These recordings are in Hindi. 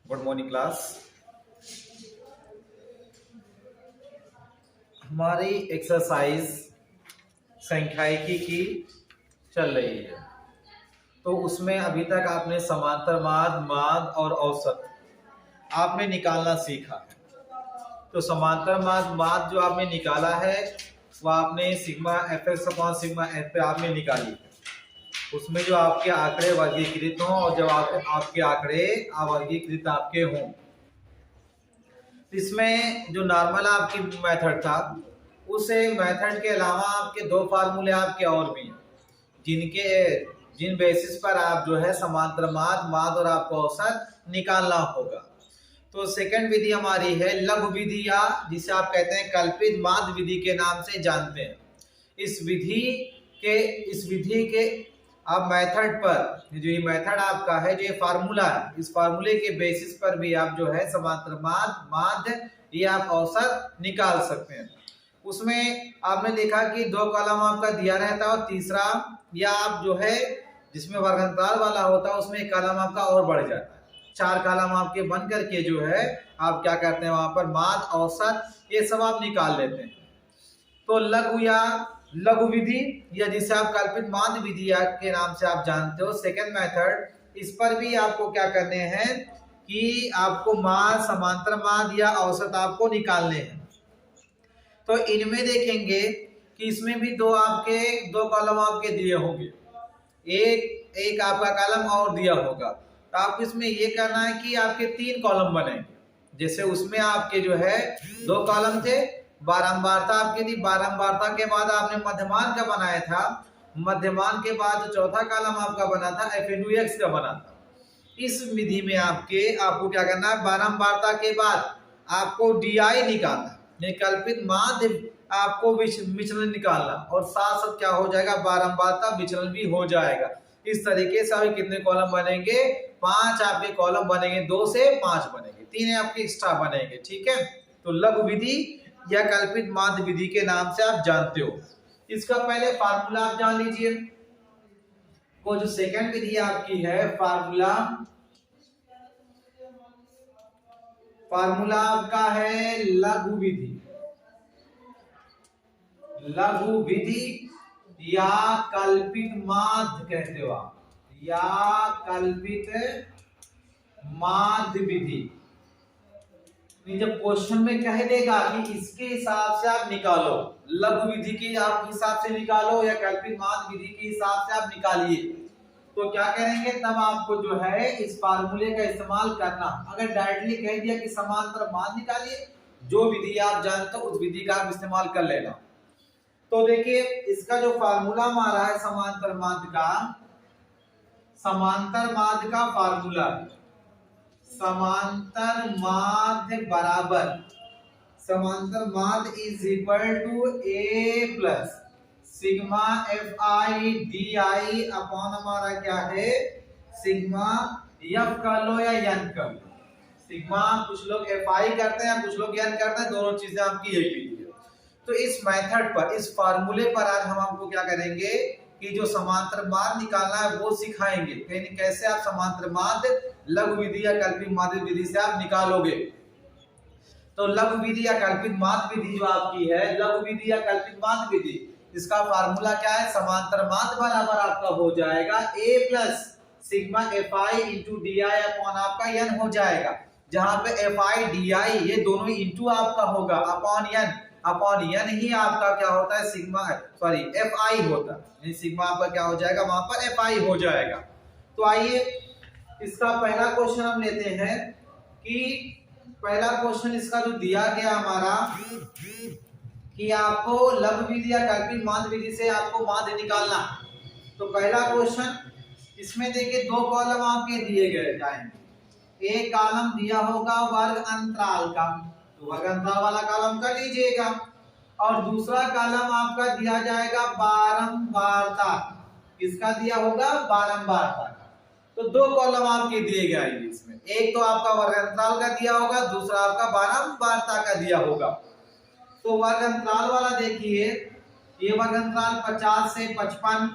Good morning class. हमारी एक्सरसाइज संख्याइकी की चल रही है, तो उसमें अभी तक आपने समांतर माद, माद और औसत आपने निकालना सीखा है। तो समांतर माद, माद जो आपने निकाला है वो आपने sigma F x upon sigma F पे आपने निकाली है। उसमें जो आपके आंकड़े वर्गीकृत हों और जब आपके आंकड़े अवर्गीकृत आपके हों, इसमें जो नॉर्मल आपकी मेथड था उस मेथड के अलावा आपके दो फार्मूले आपके और भी हैं जिन बेसिस पर आप जो है समांतर माद, माद और आपको औसत निकालना होगा। तो सेकंड विधि हमारी है लघु विधि, या जिसे आप कहते हैं कल्पित माद विधि के नाम से जानते हैं। इस विधि के आप मेथड पर, जो ये मेथड आपका है, जो ये फार्मूला है, इस फार्मूले के बेसिस पर भी आप जो है समांतर माद, माद या आप औसत निकाल सकते हैं। उसमें आपने देखा कि दो कॉलम आपका दिया रहता है और तीसरा या आप जो है जिसमें वर्गांतराल वाला होता है उसमें एक कॉलम आपका और बढ़ जाता है। चार कॉलम आपके बन करके जो है आप क्या करते हैं, वहां पर माद, औसत ये सब आप निकाल लेते हैं। तो लघु विधि या जिसे आप कल्पित माद विधि के नाम से आप जानते हो, सेकंड मेथड, इस पर भी आपको क्या करने हैं कि आपको माद, समांतर माद या औसत आपको निकालने हैं। तो इनमें देखेंगे कि इसमें भी दो कॉलम आपके दिए होंगे, एक आपका कॉलम और दिया होगा। तो आपको इसमें ये करना है कि आपके तीन कॉलम बनेंगे। जैसे उसमें आपके जो है दो कॉलम थे, बारंबारता आपके थी, बारंबारता के बाद आपने मध्यमान का बनाया था, मध्यमान के बाद जो चौथा कॉलम आपका बना था f/x का बना था। इस विधि में आपको क्या करना है, बारंबारता के बाद आपको DI निकालना, कल्पित माध्य आपको विचलन निकालना, और साथ साथ क्या हो जाएगा, बारंबारता विचलन भी हो जाएगा। इस तरीके से अभी कितने कॉलम बनेंगे, 5 आपके कॉलम बनेंगे, 2 से 5 बनेंगे, 3 आपके एक्स्ट्रा बनेंगे। ठीक है, तो लघु विधि या कल्पित माध्य विधि के नाम से आप जानते हो। इसका पहले फार्मूला आप जान लीजिए। वो जो सेकंड विधि आपकी है, फार्मूला आपका है लघु विधि, लघु विधि या कल्पित माध्य कहते हो आप, या कल्पित माध्य विधि। जब क्वेश्चन में कह देगा कि इसके हिसाब से आप निकालो, लघु विधि के आप हिसाब से निकालो या कल्पित माध्य विधि के हिसाब से आप निकालिए, तो क्या करेंगे, तब आपको जो है इस फार्मूले का इस्तेमाल करना। अगर डायरेक्टली कह दिया कि समांतर माध्य निकालिए, जो विधि आप जानते हो उस विधि का आप इस्तेमाल कर लेना। तो देखिए इसका जो फार्मूला हमारा है समांतर माध्य का फार्मूला, समांतर माध्य बराबर, समांतर माध्य is equal to A plus sigma FI DI upon हमारा क्या है, सिग्मा F कर लो या N कर लो। सिग्मा कुछ लोग FI करते हैं, कुछ लोग N करते हैं, दोनों चीजें आपकी एक ही है। तो इस मेथड पर, इस फार्मूले पर आज हम आपको क्या करेंगे कि जो समांतर माध्य निकालना है वो सिखाएंगे, कैसे आप समांतर माध्य लघु विधि या कल्पित माध्य विधि से आप निकालोगे। तो लघु विधि या कल्पित माध्य विधि जो आपकी है, लघु विधि या कल्पित माध्य विधि, इसका फार्मूला क्या है, समांतर माध्य बराबर आपका हो जाएगा A plus sigma FI into DI upon आपका N हो जाएगा, जहां पे FI DI ये दोनों इंटू आपका होगा, अपॉन N ही आपका क्या होता है, FI होता है, सिग्मा आपका क्या हो जाएगा, वहां पर FI हो जाएगा। तो आइए इसका पहला क्वेश्चन हम लेते हैं कि पहला क्वेश्चन इसका जो दिया गया हमारा कि आपको लघु विधि या कल्पित माध्य विधि से आपको माध्य निकालना। तो पहला क्वेश्चन इसमें देखिए दो कॉलम आपके दिए गए जाएंगे, एक कॉलम दिया होगा वर्ग अंतराल का, तो वर्ग अंतराल वाला कॉलम कर लीजिएगा, और दूसरा कॉलम आपका दिया जाएगा बारंबारता, किसका दिया होगा, बारंबारता का। तो दो कॉलम आपके दिए गए इसमें, एक तो आपका वर्ग अंतराल का दिया होगा, दूसरा आपका बारंबारता का दिया होगा। तो वर्ग अंतराल वाला देखिए, ये वर्ग अंतराल 50 से 55,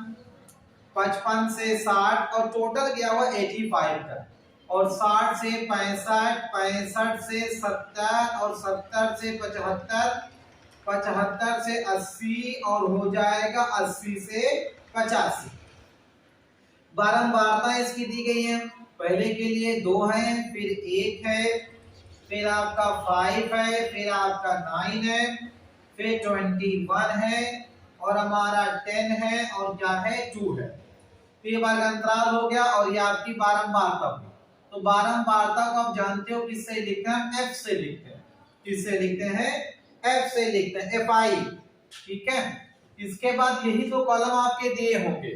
55 से 60 और टोटल गया हुआ 85 तक, और 60 से 65, 65 से 70 और 70 से 75, 75 से 80 और हो जाएगा 80 से 85। बारंबारता इसकी दी गई है। पहले के लिए 2 है, फिर 1 है, फिर आपका 5 है, फिर आपका 9 है, फिर 21 है और हमारा 10 है और क्या है 2 है। तो ये वर्ग अंतराल हो गया और ये आपकी बारंबारता हुई। तो बारंबारता को आप जानते हो किससे लिखते हैं? एफ से लिखते हैं। किससे लिखते हैं? एफ से लिखते हैं, FI। ठीक है। इसके बाद यही 2 कॉलम आपके दिए होंगे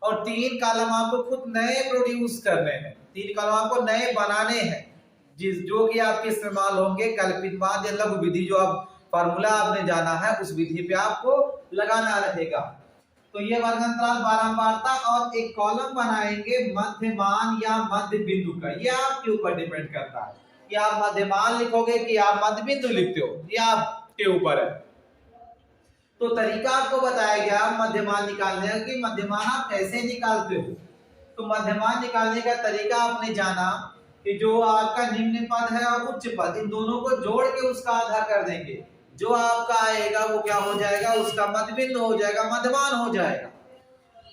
और 3 कॉलम आपको खुद नए प्रोड्यूस करने हैं। 3 कॉलम आपको नए बनाने हैं जो कि आपके इस्तेमाल होंगे कल्पित माध्य लघु विधि, जो आप फार्मूला आपने जाना है उस विधि पे आपको लगाना रहेगा। तो ये वर्ग अंतराल बारंबारता और एक कॉलम बनाएंगे मध्यमान या मध्य बिंदु का। ये आपके ऊपर डिपेंड करता है कि आप मध्यमान लिखोगे कि आप मध्य बिंदु लिखते हो, ये आपके ऊपर है। तो तरीका आपको बताया गया मध्यमान निकालने का कि मध्यमान आप कैसे निकालते हो। तो मध्यमान निकालने का तरीका आपने जाना कि जो आपका निम्न पद है और उच्च पद, इन दोनों को जोड़ के उसका आधा कर देंगे। जो आपका आएगा वो क्या हो जाएगा? उसका मध्यबिंदु हो जाएगा, मध्यमान हो जाएगा।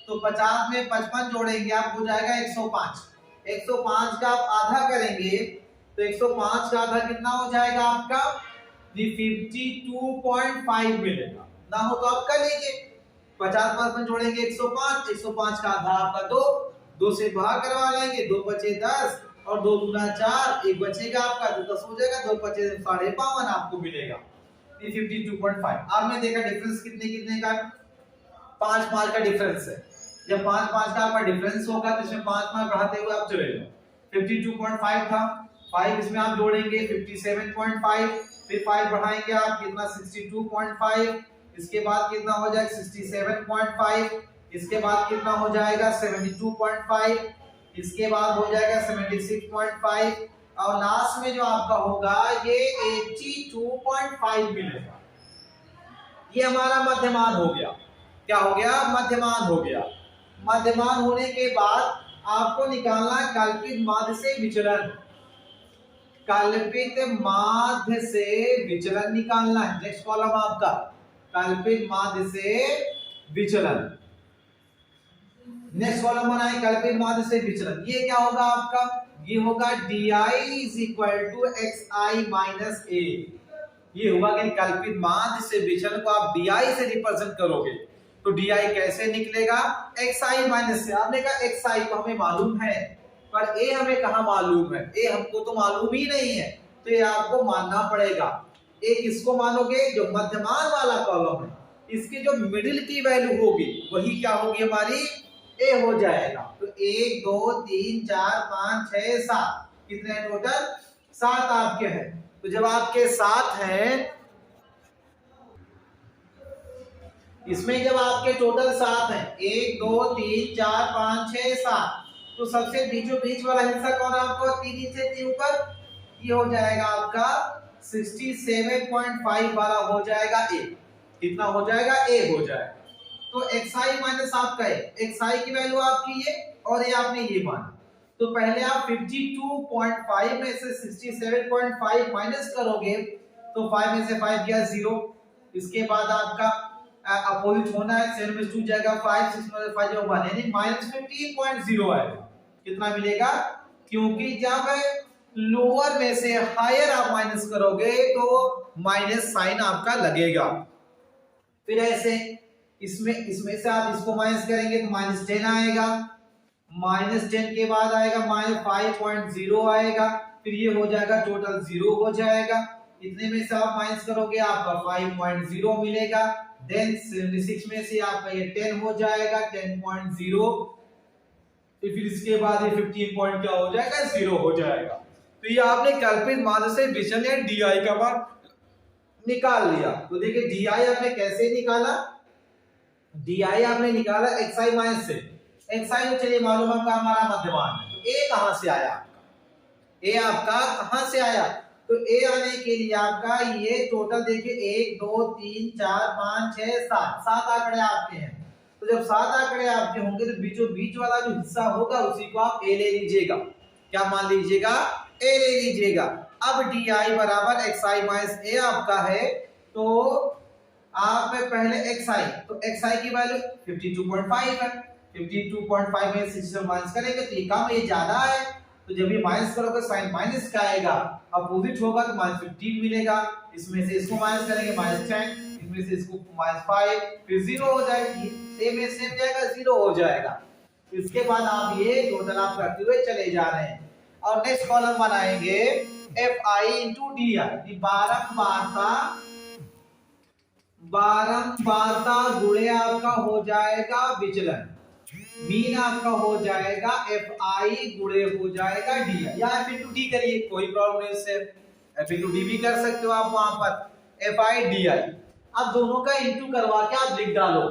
तो 50 में 55 जोड़ेंगे आप, हो जाएगा 105। 105 का आप आधा करेंगे तो 105 का आधा कितना हो जाएगा आपका? 52.5 मिलेगा। ना हो तो आप कर लीजिए। 50 में जोड़ेंगे 105, 105 का आधा आपका 2, 2 से भाग करवा लेंगे, 2 बचे 10 और 2 दूना 4, 1 बचेगा आपका तो 10 हो जाएगा, 2 बचे 52.5 आपको मिलेगा। 52.5। आपने देखा डिफरेंस कितने कितने का? 5 मार्क का डिफरेंस है। जब 5 का आपका डिफरेंस होगा तो इसमें 5 मार्क बढ़ाते हुए आप चले जाओ। 52.5 था, 5 इसमें आप जोड़ेंगे 57.5, फिर 5 बढ़ाएंगे आप कितना? 62.5, इसके बाद कितना हो जाएगा? 67.5, इसके बाद कितना हो जाएगा? 72.5, इसके बाद हो जाएगा 76.5 और लास्ट में जो आपका होगा ये 82.5 मिलेगा। ये हमारा मध्यमान हो गया। क्या हो गया? मध्यमान हो गया। मध्यमान होने के बाद आपको निकालना है कल्पित माध्य से विचलन। कल्पित माध्य से विचलन निकालना है। नेक्स्ट कॉलम आपका कल्पित माध्य से विचलन। नेक्स्ट कॉलम बनाए कल्पित माध्य से विचलन। ये क्या होगा आपका? ये होगा di is equal to xi minus a। ये हुआ कि कल्पित माध्य से विचलन को आप di से रिप्रेजेंट करोगे तो di कैसे निकलेगा? xi माइनस से। आपने कहा xi तो हमें मालूम है पर a हमें कहां मालूम है? a हमको तो मालूम ही नहीं है, तो ये आपको मानना पड़ेगा। एक इसको मानोगे जो मध्यमान वाला कॉलम है, इसकी जो मिडिल की वैल्यू होगी वही क्या होगी? हमारी ए हो जाएगा। तो 1 2 3 4 5 6 7 कितने टोटल? 7 आपके हैं। तो जब आपके 7 हैं, इसमें जब आपके टोटल 7 हैं 1 2 3 4 5 6 7, तो सबसे बीचों बीच वाला हिस्सा कौन है आपको? 3 से 3 ऊपर, ये हो जाएगा आपका 67.5 वाला हो जाएगा ए। कितना हो जाएगा? ए हो जाएगा। तो xi माइनस आपका है, xi की वैल्यू आपकी ये और ये आपने ये माना। तो पहले आप 52.5 में से 67.5 माइनस करोगे तो 5 में से 5 गया 0। इसके बाद आपका अपोजिट होना है, 7 में 2 जाएगा 5, 6 में 5 जाएगा 1, यानी -15.0 आएगा। कितना मिलेगा? क्योंकि जब लोअर में से हायर आप माइनस करोगे तो माइनस साइन आपका लगेगा। फिर ऐसे इसमें से आप इसको माइनस करेंगे तो -10 आएगा, -10 के बाद आएगा -5.0 आएगा, फिर ये हो जाएगा टोटल 0 हो जाएगा। इतने में से आप माइनस करोगे आपका 5.0 मिलेगा। देन 76 में से आपका ये 10 हो जाएगा 10.0, फिर इसके बाद ये 15 पॉइंट क्या हो जाएगा? 0 हो जाएगा। तो ये आपने कल्पित माध्य से विचलन या डी का मान निकाल लिया। तो देखिए डी आपने कैसे निकाला? डी आपने निकाला xi माइनस से। xi तो चलिए मालूम आपका हमारा मध्यमान है। तो a कहां से आया आपका? a आपका कहां से आया? तो a आने के लिए आपका ये टोटल देखिए 1 2 3 4 5 6 7 7 आंकड़े आपके हैं। तो जब 7 आंकड़े आपके होंगे तो बीचों बीच वाला जो हिस्सा होगा उसी को आप a ले लीजिएगा। क्या मान लीजिएगा, ए ले लीजिएगा। अब डी आई बराबर एक्स आई माइनस ए आपका है, तो आप में पहले एक्स आई, तो एक्स आई की वैल्यू 52.5 है, 52.5 में 60 माइनस करेंगे तो ये कम ये ज्यादा है, तो जब ये माइनस करोगे साइन माइनस का आएगा, अपोजिट होगा तो -15 मिलेगा, इसमें से इसको माइनस करेंगे -10, इसमें से इसको -5, फिर 0 हो जाएगी, सेम में सेम जाएगा 0 हो जाएगा। इसके बाद आप ये टोटल आप करते हुए चले जा रहे हैं और नेक्स्ट कॉलम बनाएंगे fi into di, बारंबारता गुणे आपका हो जाएगा विचलन, मीन आपका हो जाएगा fi गुणे हो जाएगा di, या f into d करिए, कोई प्रॉब्लम नहीं, इससे f into d भी कर सकते हो आप वहां पर fi di। अब दोनों का इंटू करवा के आप लिख डालो,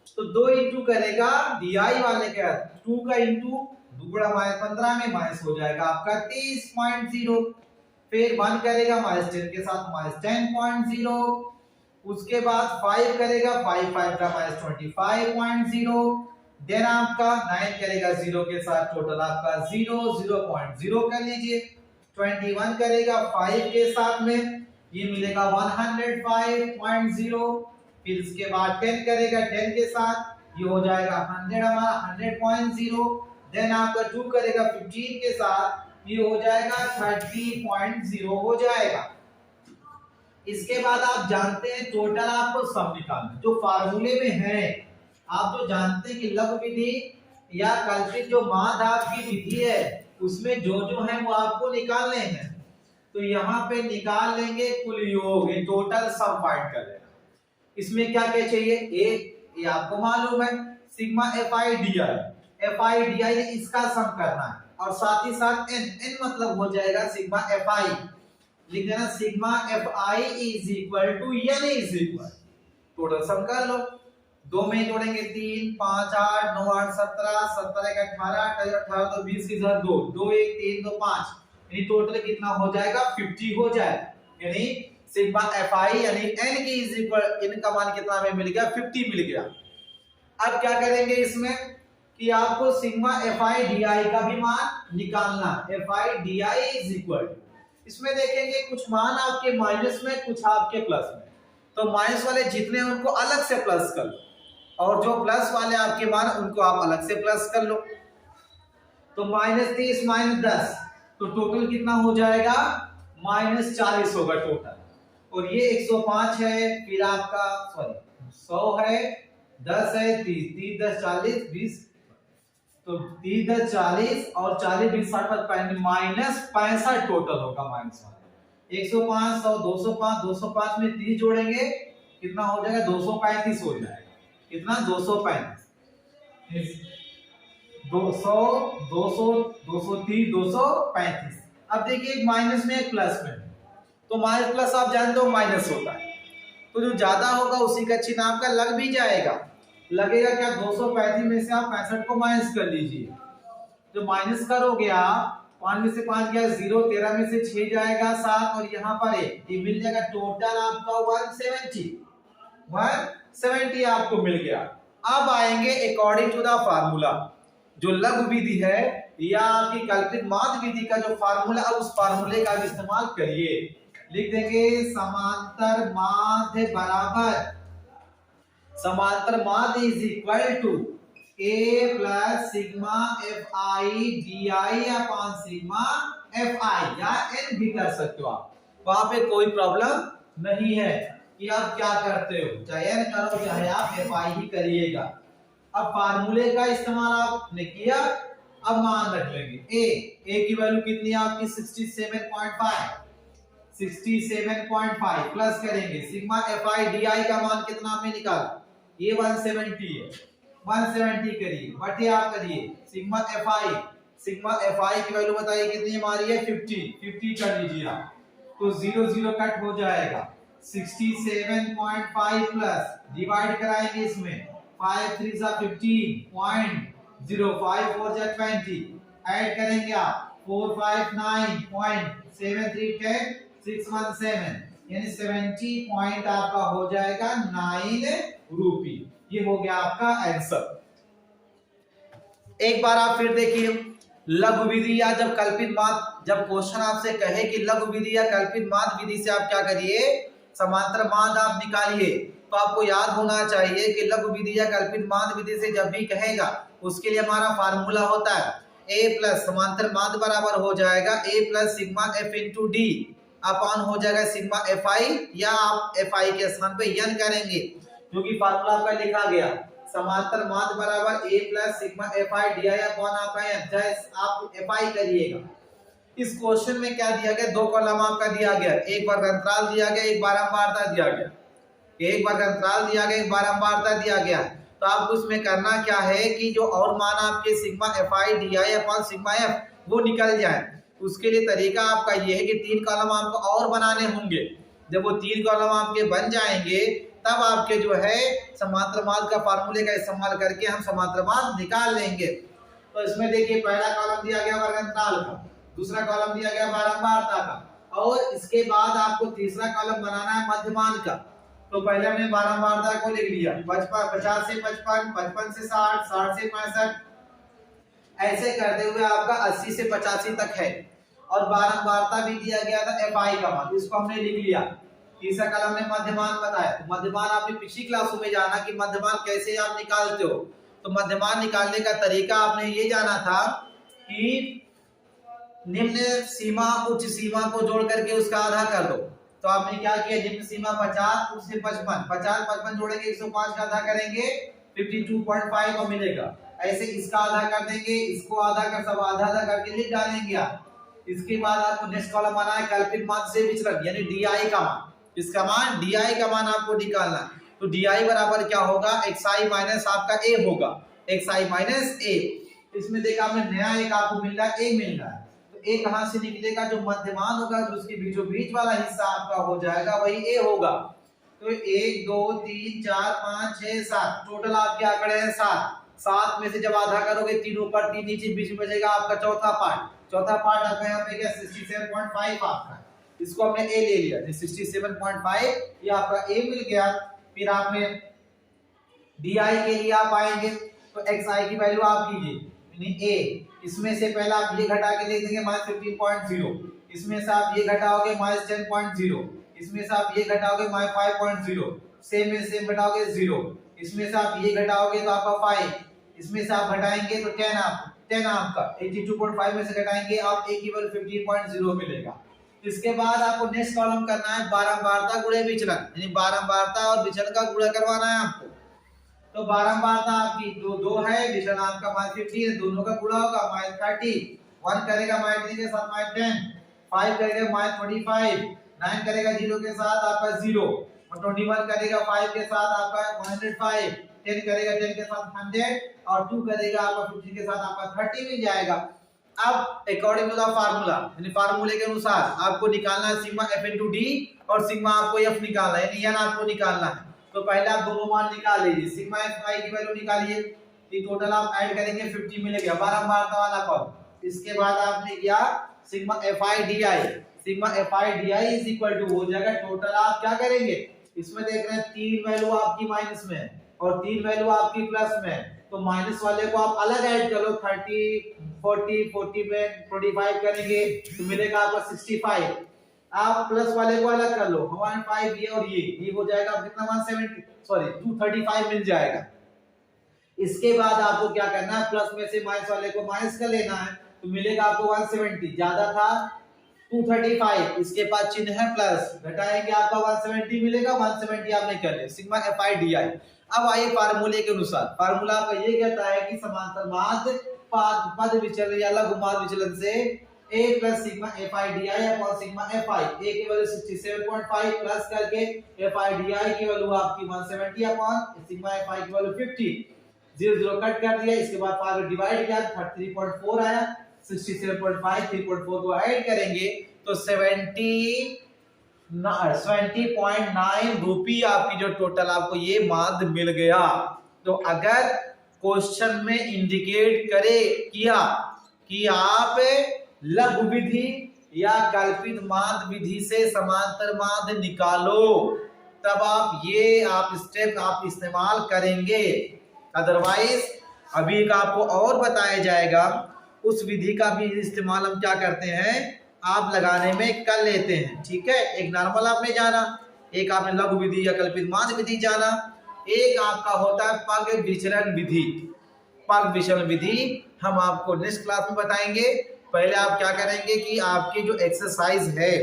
तो 2 इंटू करेगा di वाले का 2 का इंटू दुगुना -15 में माइनस हो जाएगा आपका 30.0, फिर 1 करेगा -10 के साथ -10.0, उसके बाद 5 करेगा 5 का -25.0, देन आपका 9 करेगा 0 के साथ टोटल आपका 0.0 कर लीजिए, 21 करेगा 5 के साथ में ये मिलेगा 105.0, फिर इसके बाद 10 करेगा 10 के साथ ये हो जाएगा 100 हमारा 100.0, देन आपका 2 करेगा 15 के साथ ये हो जाएगा 30.0 हो जाएगा। इसके बाद आप जानते हैं टोटल आपको सम निकालना, जो फार्मूले में है आप तो जानते हैं कि लघु विधि या कल्पित जो माध्य की विधि है उसमें जो है वो आपको निकालने हैं, तो यहाँ पे निकाल लेंगे कुल योग, ये टोटल सम फाइंड कर लेना। इसमें क्या क्या चाहिए, ये आपको मालूम है सिग्मा fi di इसका सम करना है, और साथ ही साथ n मतलब हो जाएगा सिग्मा fi, लिख देना sigma fi is equal to n is equal, total sum कर लो, 2 में जोड़ेंगे 3 5 8 9 8 17 17 1 18 18 तो 20 की जगह 2 2 1 3 2 5, यानी टोटल कितना हो जाएगा 50 हो जाएगा, यानी सिग्मा fi यानी n की इज इक्वल n का मान कितना हमें मिल गया 50 मिल गया। अब क्या करेंगे इसमें कि आपको सिग्मा fi di का भी मान निकालना, fi di इज इक्वल, इसमें देखेंगे कुछ मान आपके माइनस में कुछ आपके प्लस में, तो माइनस वाले जितने हैं उनको अलग से प्लस कर लो, और जो प्लस वाले आपके मान उनको आप अलग से प्लस कर लो, तो -30 -10 तो टोटल कितना हो जाएगा -40 होगा टोटल, और ये 105 है, फिर आपका सॉरी 100 है, 10 है, 30 30 10 40 20, तो 30 10 40 और 40 20 60 -65 टोटल होगा, माइनस वाला 105 100 205 205 में 30 जोड़ेंगे कितना हो जाएगा 235 हो जाएगा, कितना 235, 200 200 230 235। अब देखिए एक माइनस में एक प्लस में, तो माइनस प्लस आप जानते हो माइनस होता है, तो जो ज्यादा होगा उसी का चिन्ह आपका लग भी जाएगा, लगेगा क्या 235 में से आप 65 को माइनस कर लीजिए, जो माइनस करोगे आप 5 में से 5 गया 0, 13 में से 6 जाएगा 7 और यहाँ पर 1, ये मिल जाएगा टोटल आपका 170 आपको मिल गया। अब आएंगे अकॉर्डिंग टू द फार्मूला, जो लघु विधि है या आपकी कल्पित माध्य विधि का जो फार्मूला, अब उस फार्मूले का इस्तेमाल करिए, लिख देंगे समांतर माध्य बराबर समांतर माध्य is equal to a plus sigma fi di upon sigma fi, या n भी कर सकते हो आप, वहां पे कोई प्रॉब्लम नहीं है कि आप क्या करते हो, चाहे n करो चाहे आप fi ही करिएगा। अब फार्मूले का इस्तेमाल आपने किया, अब मान रख लेंगे a की वैल्यू कितनी है आपकी 67.5 प्लस करेंगे सिग्मा fi di का मान कितना आपने निकाला, ये 170 है, 170 करिए बटे आप करिए सिग्मा fi की वैल्यू बताइए कितनी हमारी है 50 कर लीजिए आप, तो 0 0 कट हो जाएगा, 67.5 प्लस डिवाइड कराएंगे इसमें 5 3 सा 15.05 4 जा 20, ऐड करेंगे आप 459.7310 617, यानी 70 पॉइंट आपका हो जाएगा 9 रूपी, ये हो गया आपका आंसर। एक बार आप फिर देखिए लघु विधि या जब कल्पित माध्य, जब क्वेश्चन आपसे कहे कि लघु विधि या कल्पित माध्य विधि से आप क्या करिए, समांतर माध्य आप निकालिए, तो आपको याद होना चाहिए कि लघु विधि या कल्पित माध्य विधि से जब भी कहेगा उसके लिए हमारा फार्मूला होता है ए प्लस समांतर माध्य बराबर हो जाएगा A plus sigma F into D upon हो जाएगा सिग्मा एफ आई, या आप एफ आई के स्थान पे यन करेंगे क्योंकि फार्मूला आपका लिखा गया समांतर माध्य बराबर A plus sigma F I D I upon आपका एन, चाहे आप एफ आई करिएगा। इस क्वेश्चन में क्या दिया गया, दो कॉलम आपका दिया गया, एक वर्ग अंतराल दिया गया, एक बारंबारता दिया गया, एक वर्ग अंतराल दिया गया, एक बारंबारता दिया गया। तो आपको उसमें करना क्या है कि जो और मान आपके sigma F I D I upon sigma F वो निकल जाए। उसके लिए तरीका आपका ये है कि 3 कॉलम आपको और बनाने होंगे। जब वो 3 कॉलम आपके बन जाएंगे तब आपके जो है समांतर माध्य का फार्मूले का इस्तेमाल करके हम समांतर माध्य निकाल लेंगे। तो इसमें देखिए पहला कॉलम दिया गया वर्ग अंतराल का, दूसरा कॉलम दिया गया बारंबारता का, और इसके बाद आपको तीसरा कॉलम बनाना है मध्यमान का। तो पहले हमने बारंबारता को लिख लिया 50 से 55, 55 से 60, 60 से 65, ऐसे करते हुए आपका 80 से 85 तक है। और बारंबारता भी दिया गया था एफ आई का मान, इसको हमने लिख लिया। तीसरा कॉलम ने मध्यमान बताया, तो मध्यमान आपने पिछली क्लासों में जाना कि मध्यमान कैसे आप निकालते हो। तो मध्यमान निकालने का तरीका आपने ये जाना था कि निम्न सीमा उच्च सीमा को जोड़ करके उसका आधा कर दो। तो आपने क्या किया, निम्न सीमा 50, उच्च से 55, 50 55 जोड़ेंगे 105 का आधा करेंगे 52.5 को मिलेगा। ऐसे इसका आधा कर देंगे, इसको आधा कर, सब आधा आधा करके लिख डालेंगे आप। इसके बाद आपको नेक्स्ट कॉलम आना है कल्पित माध्य से विचलन यानी डीआई का मान। इसका मान डीआई का मान आपको निकालना है। तो डीआई बराबर क्या होगा, xi माइनस आपका a होगा, xi माइनस a। इसमें देखा हमने नया एक आपको मिल रहा है, a मिल रहा है। तो a कहां से निकलेगा, जो मध्यमान होगा जो उसके बीचों बीच वाला हिस्सा आपका हो जाएगा वही a होगा। तो 1 2 3 4 5 6 7 टोटल आपके आंकड़े हैं 7। 7 में से जब आधा करोगे 3 ऊपर 3 नीचे, बीच में बचेगा आपका चौथा पार्ट। चौथा पार्ट आपका यहाँ पे क्या 67.5 आपका, इसको हमने a ले लिया 67.5, ये आपका a मिल गया। फिर आपने di के लिए आप आएंगे तो xi की वैल्यू आप कीजिए यानी a, इसमें से पहला आप ये घटा के लिख देंगे -15.0, इसमें से आप ये घटाओगे -10.0, इसमें से आप ये घटाओगे -5.0, सेम में सेम घटाओगे 0, इसमें से आप ये घटाओगे तो आपका 5, इसमें से आप घटाएंगे तो 10 आपका 82.5 में से घटाएंगे आप a की वैल्यू 15.0 मिलेगा। इसके बाद आपको नेक्स्ट कॉलम करना है बारंबारता गुणे विचलन, यानी बारंबारता और विचलन का गुणा करवाना है आपको। तो बारंबारता आपकी 2 है, विचलन आपका -15 है, दोनों का गुणा होगा -30, 1 करेगा -3 के साथ -10, 5 करेगा -25, 9 करेगा 0 के साथ आपका 0, और 21 करेगा 5 के साथ आपका 105, 10 करेगा 10 के साथ 100, और 2 करेगा आपका 50 के साथ आपका 30 मिल जाएगा। अब अकॉर्डिंग टू द फार्मूला यानी फार्मूले के अनुसार आपको निकालना है सिग्मा एफ इनटू डी और सिग्मा आपको एफ निकालना है यानी एन आपको निकालना है। तो पहले आप दोनों मान निकाल लीजिए, सिग्मा एफ आई की वैल्यू निकालिए, ये टोटल आप ऐड करेंगे 50 मिलेगा बारंबारता वाला कॉलम। इसके बाद आपने किया sigma F I D I, sigma F I D I is equal to हो जाएगा टोटल आप क्या करेंगे, इसमें देख रहे हैं 3 वैल्यू आपकी माइनस में और 3 वैल्यू आपकी प्लस में, तो माइनस वाले को आप अलग ऐड कर लो, 30 40 में 25 करेंगे तो मिलेगा आपका 65, आप प्लस वाले को अलग कर लो, 105 ये और ये हो जाएगा कितना 235 मिल जाएगा। इसके बाद आपको क्या करना है, प्लस में से माइनस वाले को माइनस कर लेना है तो मिलेगा आपको 170, ज्यादा था 235, इसके पास चिन्ह है प्लस, घटाएंगे आपका 170 मिलेगा, 170 आपने कर लिया सिग्मा एफ आई डी आई। अब आइए फार्मूले के अनुसार, फार्मूला आपका ये कहता है कि समांतर माध्य पद विचलन या लघु माध्य विचलन से a plus sigma F I D I upon sigma F I, a की वैल्यू 67.5 प्लस करके एफ आई डी आई की वैल्यू आपकी 170 अपॉन सिग्मा एफ आई की वैल्यू 50, 0 कट कर दिया, इसके बाद 5 डिवाइड किया 33.4 आया, 67.5 3.4 को ऐड करेंगे तो 70.9 रुपये आपकी जो टोटल आपको ये माध्य मिल गया। तो अगर क्वेश्चन में इंडिकेट करे किया कि आप लघु विधि या कल्पित माध्य विधि से समांतर माध्य निकालो, तब आप स्टेप आप इस्तेमाल करेंगे, अदरवाइज अभी एक आपको और बताया जाएगा उस विधि का भी इस्तेमाल हम क्या करते हैं, आप लगाने में कर लेते हैं। ठीक है, एक नॉर्मल आपने जाना, एक आपने लघु विधि या कल्पित माध्य विधि जाना, एक आपका होता है पग विचलन विधि। पग विचलन विधि हम आपको नेक्स्ट क्लास में बताएंगे। पहले आप क्या करेंगे कि आपकी जो एक्सरसाइज है,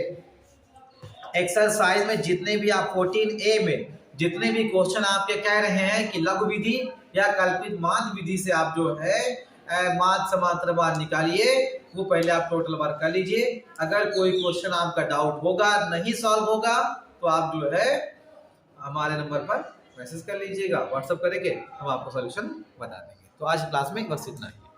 एक्सरसाइज में जितने भी आप 14A में जितने भी क्वेश्चन आपके कह रहे हैं कि लघु विधि या कल्पित माध्य विधि से आप जो है माध्य समांतर माध्य निकालिए, वो पहले आप टोटल वर्क कर लीजिए। अगर कोई क्वेश्चन आपका डाउट होगा, नहीं सॉल्व होगा, तो आप जो है हमारे नंबर पर मैसेज कर लीजिएगा, व्हाट्सएप करके हम आपको सोल्यूशन बता देंगे। तो आज क्लास में बस इतना ही।